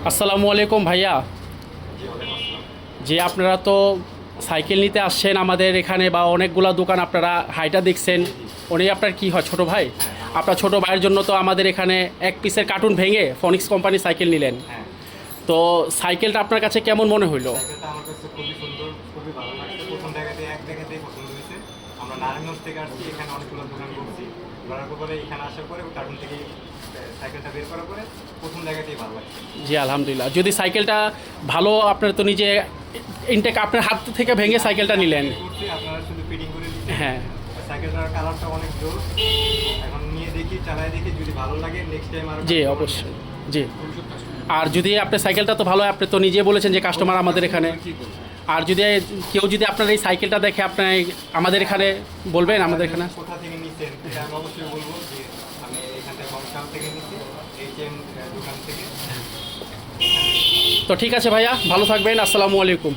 আসসালামু আলাইকুম ভাইয়া। যে আপনারা তো সাইকেল নিতে আসছেন আমাদের এখানে, বা অনেকগুলা দোকান আপনারা হাইটা দেখছেন। উনি আপনার কি হয়, ছোট ভাই? আপনার ছোট ভাইয়ের জন্য তো আমাদের এখানে এক পিসের কার্টুন ভেঙে ফনিক্স কোম্পানি সাইকেল নিলেন। হ্যাঁ, তো সাইকেলটা আপনার কাছে কেমন মনে হইলো? সাইকেলটা আমার কাছে খুবই সুন্দর, খুবই ভালো লাগছে। প্রথম এক দেখাতেই পছন্দ হয়েছে। আমরা নারায়ণগঞ্জ থেকে আসছি, এখানে অনেকগুলো দোকান করছি। করার পরে এখানে আসার পরে কার্টুন থেকে সাইকেলটা বের করার পরে প্রথম দেখাতেই ভালো লাগছে। জি আলহামদুলিল্লাহ। যদি সাইকেলটা ভালো, আপনার তো নিজে ইনটেক আপনার হাত থেকে ভেঙে সাইকেলটা নিলেন। করছি, আপনারা শুধু ফিটিং করে দিচ্ছেন। হ্যাঁ সাইকেলটার কালারটা অনেক জোর। এখন নিয়ে দেখি, চালায় দেখি, যদি ভালো লাগে নেক্সট টাইম আর জি অবশ্যই। জি, আর যদি আপনার সাইকেলটা তো ভালো, আপনি তো নিজে বলেছেন যে কাস্টমার আমাদের এখানে। আর যদি কেউ যদি আপনার এই সাইকেলটা দেখে, আপনার আমাদের এখানে বলবেন আমাদের এখানে। কোথা থেকে নিচ্ছেন এটা আমি অবশ্যই বলবো যে আমি এখান থেকে বংশাল থেকে নিচ্ছি, এইচএম দোকান থেকে। তো ঠিক আছে ভাইয়া, ভালো থাকবেন। আসসালামু আলাইকুম।